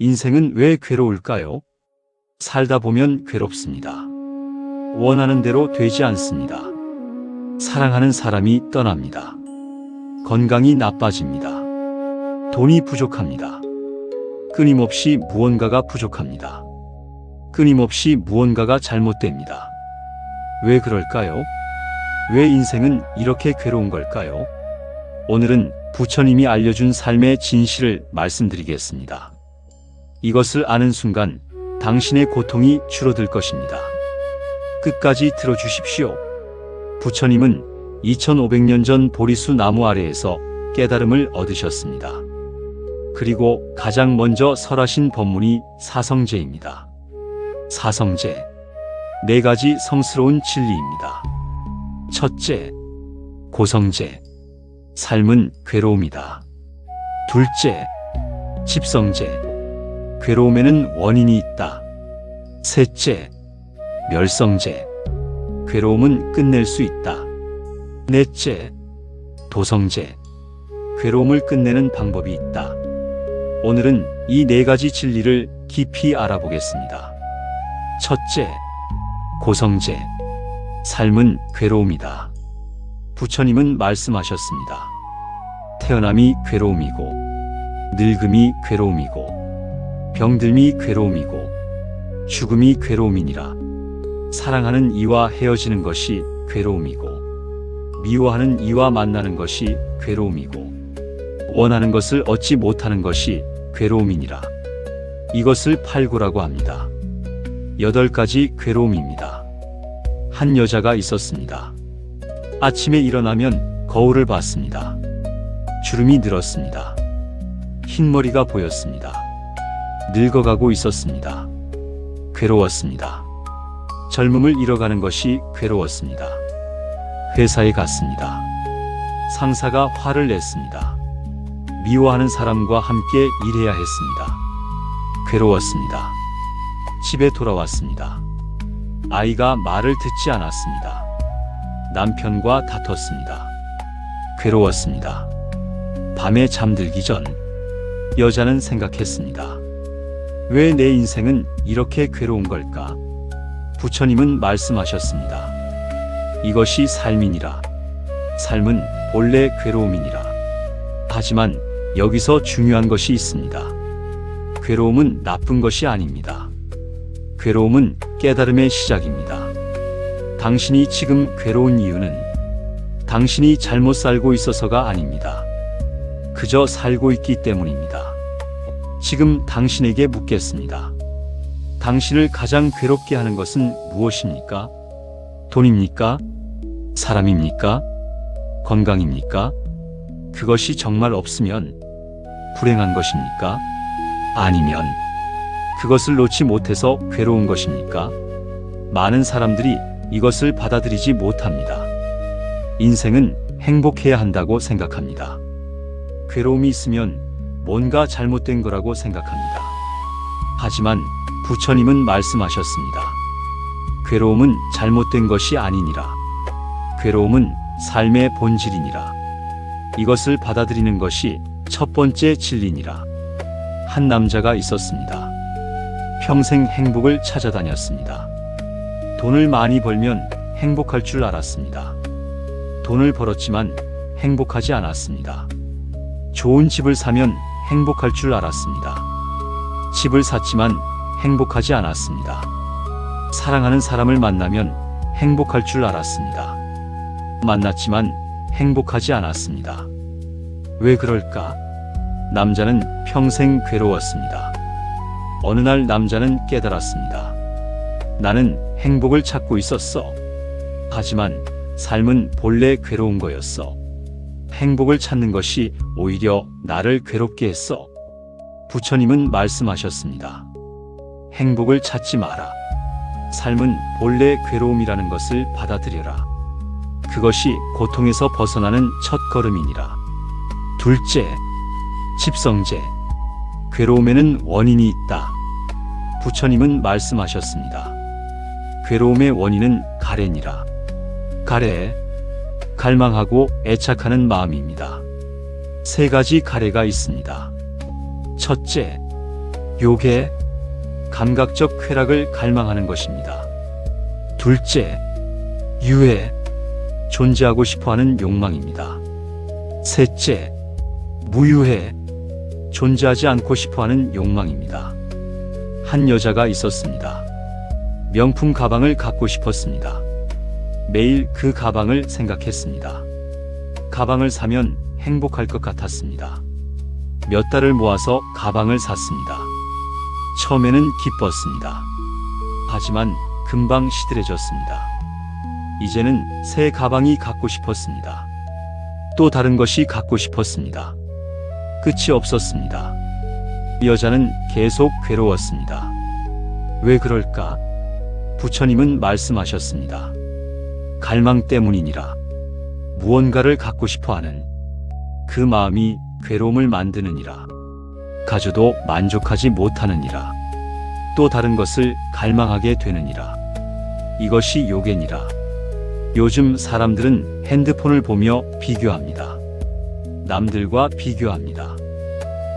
인생은 왜 괴로울까요? 살다 보면 괴롭습니다. 원하는 대로 되지 않습니다. 사랑하는 사람이 떠납니다. 건강이 나빠집니다. 돈이 부족합니다. 끊임없이 무언가가 부족합니다. 끊임없이 무언가가 잘못됩니다. 왜 그럴까요? 왜 인생은 이렇게 괴로운 걸까요? 오늘은 부처님이 알려준 삶의 진실을 말씀드리겠습니다. 이것을 아는 순간 당신의 고통이 줄어들 것입니다. 끝까지 들어주십시오. 부처님은 2500년 전 보리수 나무 아래에서 깨달음을 얻으셨습니다. 그리고 가장 먼저 설하신 법문이 사성제입니다. 사성제, 4가지 성스러운 진리입니다. 첫째, 고성제, 삶은 괴로움이다. 둘째, 집성제, 괴로움에는 원인이 있다. 셋째, 멸성제, 괴로움은 끝낼 수 있다. 넷째, 도성제, 괴로움을 끝내는 방법이 있다. 오늘은 이 4가지 진리를 깊이 알아보겠습니다. 첫째, 고성제, 삶은 괴로움이다. 부처님은 말씀하셨습니다. 태어남이 괴로움이고, 늙음이 괴로움이고, 병듦이 괴로움이고, 죽음이 괴로움이니라. 사랑하는 이와 헤어지는 것이 괴로움이고, 미워하는 이와 만나는 것이 괴로움이고, 원하는 것을 얻지 못하는 것이 괴로움이니라. 이것을 팔구라고 합니다. 8가지 괴로움입니다. 한 여자가 있었습니다. 아침에 일어나면 거울을 봤습니다. 주름이 늘었습니다. 흰머리가 보였습니다. 늙어가고 있었습니다. 괴로웠습니다. 젊음을 잃어가는 것이 괴로웠습니다. 회사에 갔습니다. 상사가 화를 냈습니다. 미워하는 사람과 함께 일해야 했습니다. 괴로웠습니다. 집에 돌아왔습니다. 아이가 말을 듣지 않았습니다. 남편과 다퉜습니다. 괴로웠습니다. 밤에 잠들기 전 여자는 생각했습니다. 왜 내 인생은 이렇게 괴로운 걸까? 부처님은 말씀하셨습니다. 이것이 삶이니라. 삶은 본래 괴로움이니라. 하지만 여기서 중요한 것이 있습니다. 괴로움은 나쁜 것이 아닙니다. 괴로움은 깨달음의 시작입니다. 당신이 지금 괴로운 이유는 당신이 잘못 살고 있어서가 아닙니다. 그저 살고 있기 때문입니다. 지금 당신에게 묻겠습니다. 당신을 가장 괴롭게 하는 것은 무엇입니까? 돈입니까? 사람입니까? 건강입니까? 그것이 정말 없으면 불행한 것입니까? 아니면 그것을 놓지 못해서 괴로운 것입니까? 많은 사람들이 이것을 받아들이지 못합니다. 인생은 행복해야 한다고 생각합니다. 괴로움이 있으면 뭔가 잘못된 거라고 생각합니다. 하지만 부처님은 말씀하셨습니다. 괴로움은 잘못된 것이 아니니라. 괴로움은 삶의 본질이니라. 이것을 받아들이는 것이 첫 번째 진리니라. 한 남자가 있었습니다. 평생 행복을 찾아다녔습니다. 돈을 많이 벌면 행복할 줄 알았습니다. 돈을 벌었지만 행복하지 않았습니다. 좋은 집을 사면 행복할 줄 알았습니다. 집을 샀지만 행복하지 않았습니다. 사랑하는 사람을 만나면 행복할 줄 알았습니다. 만났지만 행복하지 않았습니다. 왜 그럴까? 남자는 평생 괴로웠습니다. 어느 날 남자는 깨달았습니다. 나는 행복을 찾고 있었어. 하지만 삶은 본래 괴로운 거였어. 행복을 찾는 것이 오히려 나를 괴롭게 했어. 부처님은 말씀하셨습니다. 행복을 찾지 마라. 삶은 본래 괴로움이라는 것을 받아들여라. 그것이 고통에서 벗어나는 첫 걸음이니라. 둘째, 집성제. 괴로움에는 원인이 있다. 부처님은 말씀하셨습니다. 괴로움의 원인은 가래니라. 가래, 갈망하고 애착하는 마음입니다. 3가지 가래가 있습니다. 첫째, 요괴, 감각적 쾌락을 갈망하는 것입니다. 둘째, 유해, 존재하고 싶어하는 욕망입니다. 셋째, 무유해, 존재하지 않고 싶어하는 욕망입니다. 한 여자가 있었습니다. 명품 가방을 갖고 싶었습니다. 매일 그 가방을 생각했습니다. 가방을 사면 행복할 것 같았습니다. 몇 달을 모아서 가방을 샀습니다. 처음에는 기뻤습니다. 하지만 금방 시들해졌습니다. 이제는 새 가방이 갖고 싶었습니다. 또 다른 것이 갖고 싶었습니다. 끝이 없었습니다. 여자는 계속 괴로웠습니다. 왜 그럴까? 부처님은 말씀하셨습니다. 갈망 때문이니라. 무언가를 갖고 싶어하는 그 마음이 괴로움을 만드느니라. 가져도 만족하지 못하느니라. 또 다른 것을 갈망하게 되느니라. 이것이 요괴니라. 요즘 사람들은 핸드폰을 보며 비교합니다. 남들과 비교합니다.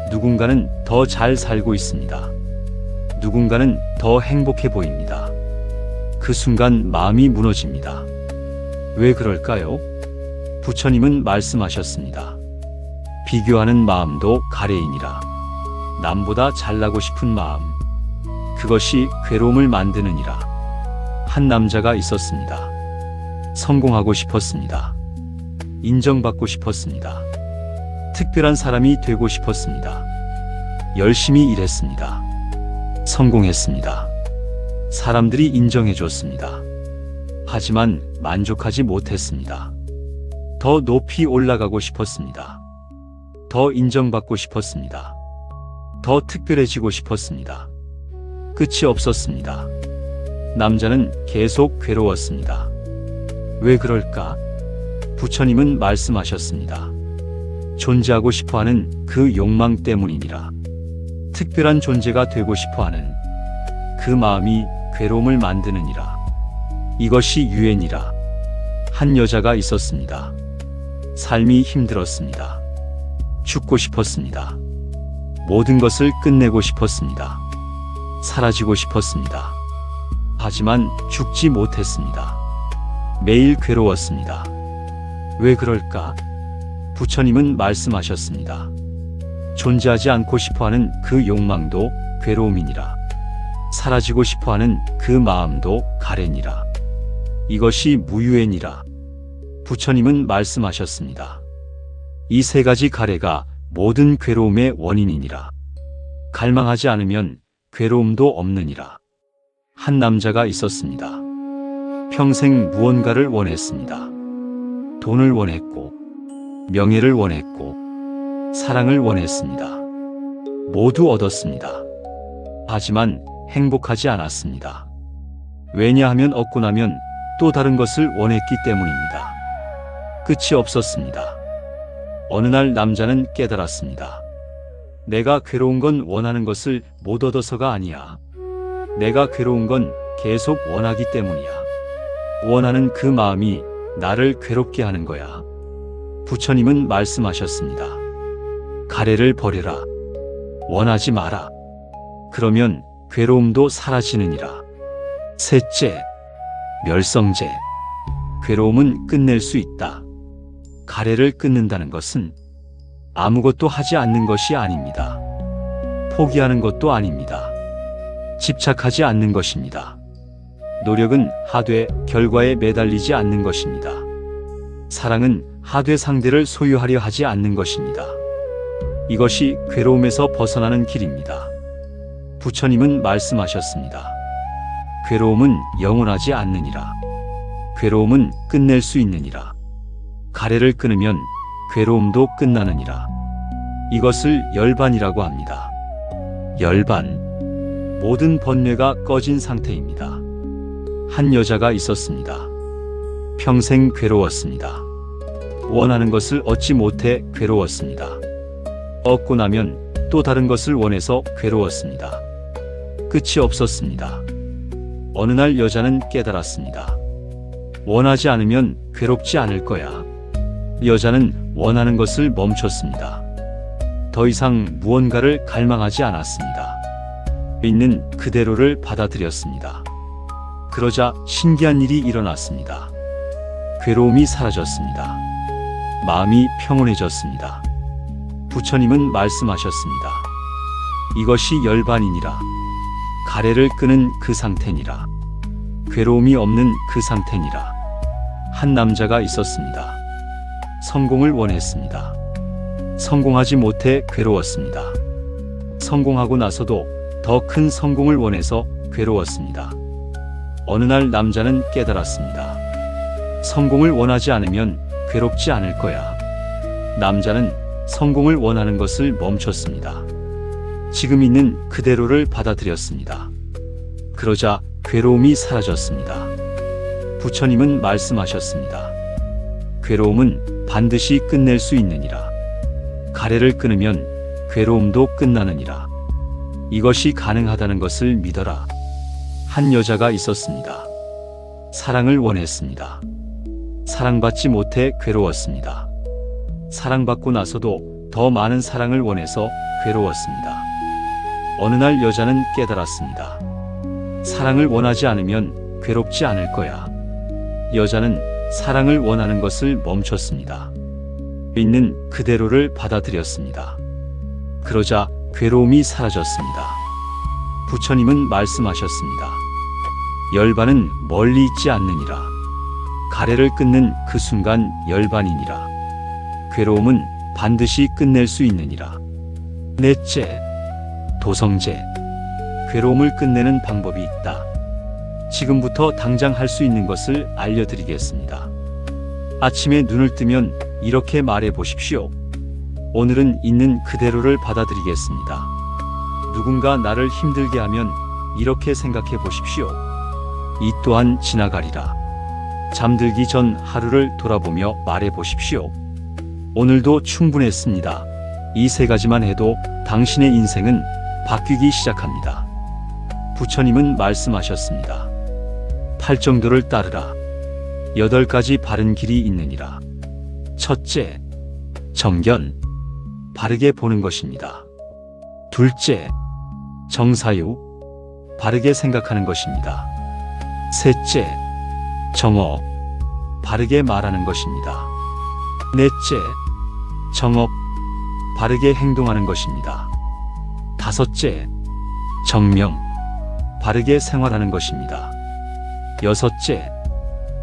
누군가는 더 잘 살고 있습니다. 누군가는 더 행복해 보입니다. 그 순간 마음이 무너집니다. 왜 그럴까요? 부처님은 말씀하셨습니다. 비교하는 마음도 가래이니라. 남보다 잘나고 싶은 마음, 그것이 괴로움을 만드느니라. 한 남자가 있었습니다. 성공하고 싶었습니다. 인정받고 싶었습니다. 특별한 사람이 되고 싶었습니다. 열심히 일했습니다. 성공했습니다. 사람들이 인정해줬습니다. 하지만 만족하지 못했습니다. 더 높이 올라가고 싶었습니다. 더 인정받고 싶었습니다. 더 특별해지고 싶었습니다. 끝이 없었습니다. 남자는 계속 괴로웠습니다. 왜 그럴까? 부처님은 말씀하셨습니다. 존재하고 싶어하는 그 욕망 때문이니라. 특별한 존재가 되고 싶어하는 그 마음이 괴로움을 만드느니라. 이것이 유해니라. 한 여자가 있었습니다. 삶이 힘들었습니다. 죽고 싶었습니다. 모든 것을 끝내고 싶었습니다. 사라지고 싶었습니다. 하지만 죽지 못했습니다. 매일 괴로웠습니다. 왜 그럴까? 부처님은 말씀하셨습니다. 존재하지 않고 싶어하는 그 욕망도 괴로움이니라. 사라지고 싶어하는 그 마음도 가래니라. 이것이 무유해니라. 부처님은 말씀하셨습니다. 이 세 가지 가래가 모든 괴로움의 원인이니라. 갈망하지 않으면 괴로움도 없느니라. 한 남자가 있었습니다. 평생 무언가를 원했습니다. 돈을 원했고, 명예를 원했고, 사랑을 원했습니다. 모두 얻었습니다. 하지만 행복하지 않았습니다. 왜냐하면 얻고 나면 또 다른 것을 원했기 때문입니다. 끝이 없었습니다. 어느 날 남자는 깨달았습니다. 내가 괴로운 건 원하는 것을 못 얻어서가 아니야. 내가 괴로운 건 계속 원하기 때문이야. 원하는 그 마음이 나를 괴롭게 하는 거야. 부처님은 말씀하셨습니다. 가래를 버려라. 원하지 마라. 그러면 괴로움도 사라지느니라. 셋째, 멸성제. 괴로움은 끝낼 수 있다. 가래를 끊는다는 것은 아무것도 하지 않는 것이 아닙니다. 포기하는 것도 아닙니다. 집착하지 않는 것입니다. 노력은 하되 결과에 매달리지 않는 것입니다. 사랑은 하되 상대를 소유하려 하지 않는 것입니다. 이것이 괴로움에서 벗어나는 길입니다. 부처님은 말씀하셨습니다. 괴로움은 영원하지 않느니라. 괴로움은 끝낼 수 있느니라. 가래를 끊으면 괴로움도 끝나느니라. 이것을 열반이라고 합니다. 열반. 모든 번뇌가 꺼진 상태입니다. 한 여자가 있었습니다. 평생 괴로웠습니다. 원하는 것을 얻지 못해 괴로웠습니다. 얻고 나면 또 다른 것을 원해서 괴로웠습니다. 끝이 없었습니다. 어느 날 여자는 깨달았습니다. 원하지 않으면 괴롭지 않을 거야. 여자는 원하는 것을 멈췄습니다. 더 이상 무언가를 갈망하지 않았습니다. 있는 그대로를 받아들였습니다. 그러자 신기한 일이 일어났습니다. 괴로움이 사라졌습니다. 마음이 평온해졌습니다. 부처님은 말씀하셨습니다. 이것이 열반이니라. 가래를 끄는 그 상태니라. 괴로움이 없는 그 상태니라. 한 남자가 있었습니다. 성공을 원했습니다. 성공하지 못해 괴로웠습니다. 성공하고 나서도 더 큰 성공을 원해서 괴로웠습니다. 어느 날 남자는 깨달았습니다. 성공을 원하지 않으면 괴롭지 않을 거야. 남자는 성공을 원하는 것을 멈췄습니다. 지금 있는 그대로를 받아들였습니다. 그러자 괴로움이 사라졌습니다. 부처님은 말씀하셨습니다. 괴로움은 반드시 끝낼 수 있느니라. 가래를 끊으면 괴로움도 끝나느니라. 이것이 가능하다는 것을 믿어라. 한 여자가 있었습니다. 사랑을 원했습니다. 사랑받지 못해 괴로웠습니다. 사랑받고 나서도 더 많은 사랑을 원해서 괴로웠습니다. 어느 날 여자는 깨달았습니다. 사랑을 원하지 않으면 괴롭지 않을 거야. 여자는 사랑을 원하는 것을 멈췄습니다. 있는 그대로를 받아들였습니다. 그러자 괴로움이 사라졌습니다. 부처님은 말씀하셨습니다. 열반은 멀리 있지 않느니라. 가래를 끊는 그 순간 열반이니라. 괴로움은 반드시 끝낼 수 있느니라. 넷째, 도성제. 괴로움을 끝내는 방법이 있다. 지금부터 당장 할 수 있는 것을 알려드리겠습니다. 아침에 눈을 뜨면 이렇게 말해 보십시오. 오늘은 있는 그대로를 받아들이겠습니다. 누군가 나를 힘들게 하면 이렇게 생각해 보십시오. 이 또한 지나가리라. 잠들기 전 하루를 돌아보며 말해 보십시오. 오늘도 충분했습니다. 이 세 가지만 해도 당신의 인생은 바뀌기 시작합니다. 부처님은 말씀하셨습니다. 팔정도를 따르라. 8가지 바른 길이 있느니라. 첫째, 정견. 바르게 보는 것입니다. 둘째, 정사유. 바르게 생각하는 것입니다. 셋째, 정어. 바르게 말하는 것입니다. 넷째, 정업. 바르게 행동하는 것입니다. 다섯째, 정명. 바르게 생활하는 것입니다. 여섯째,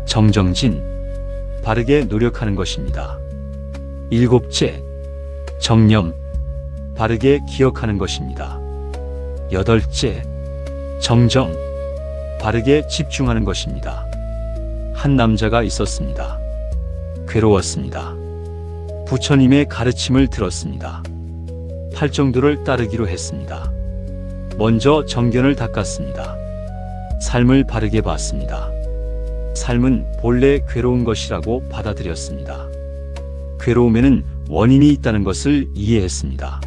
정정진. 바르게 노력하는 것입니다. 일곱째, 정념. 바르게 기억하는 것입니다. 여덟째, 정정. 바르게 집중하는 것입니다. 한 남자가 있었습니다. 괴로웠습니다. 부처님의 가르침을 들었습니다. 팔정도를 따르기로 했습니다. 먼저 정견을 닦았습니다. 삶을 바르게 봤습니다. 삶은 본래 괴로운 것이라고 받아들였습니다. 괴로움에는 원인이 있다는 것을 이해했습니다.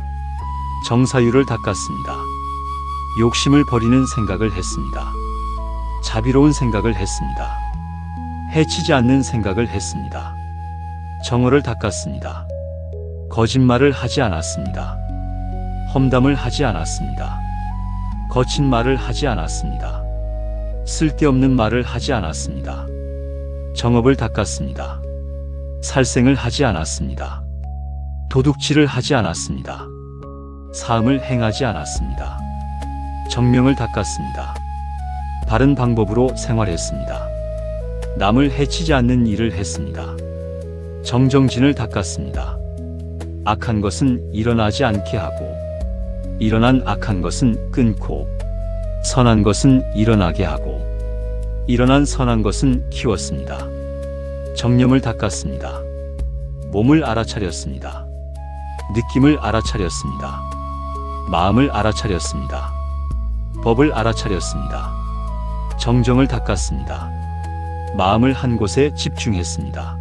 정사유를 닦았습니다. 욕심을 버리는 생각을 했습니다. 자비로운 생각을 했습니다. 해치지 않는 생각을 했습니다. 정어를 닦았습니다. 거짓말을 하지 않았습니다. 험담을 하지 않았습니다. 거친 말을 하지 않았습니다. 쓸데없는 말을 하지 않았습니다. 정업을 닦았습니다. 살생을 하지 않았습니다. 도둑질을 하지 않았습니다. 사음을 행하지 않았습니다. 정명을 닦았습니다. 바른 방법으로 생활했습니다. 남을 해치지 않는 일을 했습니다. 정정진을 닦았습니다. 악한 것은 일어나지 않게 하고, 일어난 악한 것은 끊고, 선한 것은 일어나게 하고, 일어난 선한 것은 키웠습니다. 정념을 닦았습니다. 몸을 알아차렸습니다. 느낌을 알아차렸습니다. 마음을 알아차렸습니다. 법을 알아차렸습니다. 정정을 닦았습니다. 마음을 한 곳에 집중했습니다.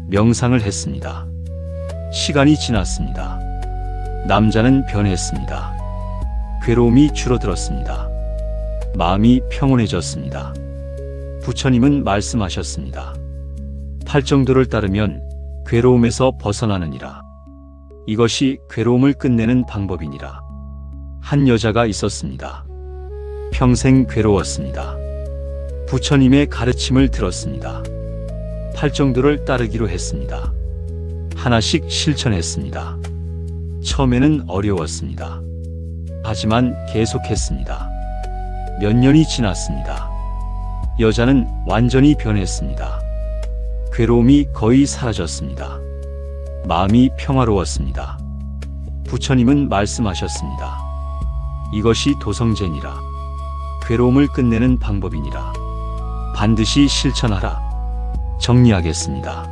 명상을 했습니다. 시간이 지났습니다. 남자는 변했습니다. 괴로움이 줄어들었습니다. 마음이 평온해졌습니다. 부처님은 말씀하셨습니다. 팔정도를 따르면 괴로움에서 벗어나느니라. 이것이 괴로움을 끝내는 방법이니라. 한 여자가 있었습니다. 평생 괴로웠습니다. 부처님의 가르침을 들었습니다. 팔정도를 따르기로 했습니다. 하나씩 실천했습니다. 처음에는 어려웠습니다. 하지만 계속했습니다. 몇 년이 지났습니다. 여자는 완전히 변했습니다. 괴로움이 거의 사라졌습니다. 마음이 평화로웠습니다. 부처님은 말씀하셨습니다. 이것이 도성제니라. 괴로움을 끝내는 방법이니라. 반드시 실천하라. 정리하겠습니다.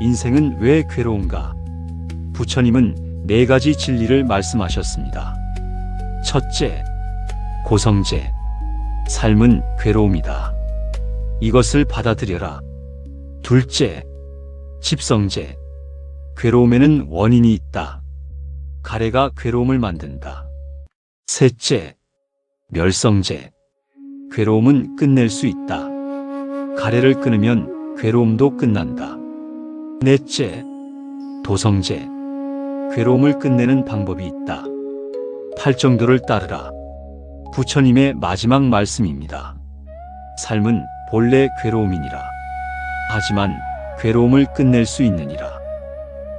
인생은 왜 괴로운가? 부처님은 4가지 진리를 말씀하셨습니다. 첫째, 고성제. 삶은 괴로움이다. 이것을 받아들여라. 둘째, 집성제. 괴로움에는 원인이 있다. 가래가 괴로움을 만든다. 셋째, 멸성제. 괴로움은 끝낼 수 있다. 가래를 끊으면 괴로움도 끝난다. 넷째, 도성제. 괴로움을 끝내는 방법이 있다. 팔정도를 따르라. 부처님의 마지막 말씀입니다. 삶은 본래 괴로움이니라. 하지만 괴로움을 끝낼 수 있느니라.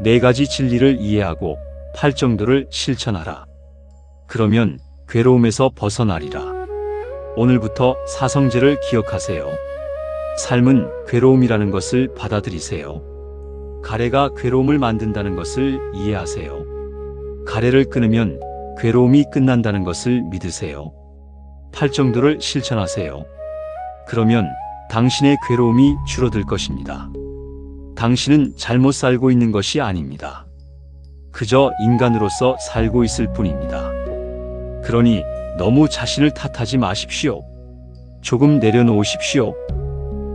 4가지 진리를 이해하고 팔정도를 실천하라. 그러면 괴로움에서 벗어나리라. 오늘부터 사성제를 기억하세요. 삶은 괴로움이라는 것을 받아들이세요. 가래가 괴로움을 만든다는 것을 이해하세요. 가래를 끊으면 괴로움이 끝난다는 것을 믿으세요. 팔정도를 실천하세요. 그러면 당신의 괴로움이 줄어들 것입니다. 당신은 잘못 살고 있는 것이 아닙니다. 그저 인간으로서 살고 있을 뿐입니다. 그러니 너무 자신을 탓하지 마십시오. 조금 내려놓으십시오.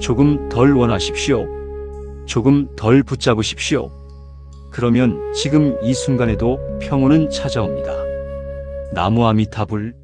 조금 덜 원하십시오. 조금 덜 붙잡으십시오. 그러면 지금 이 순간에도 평온은 찾아옵니다. 나무 아미타불.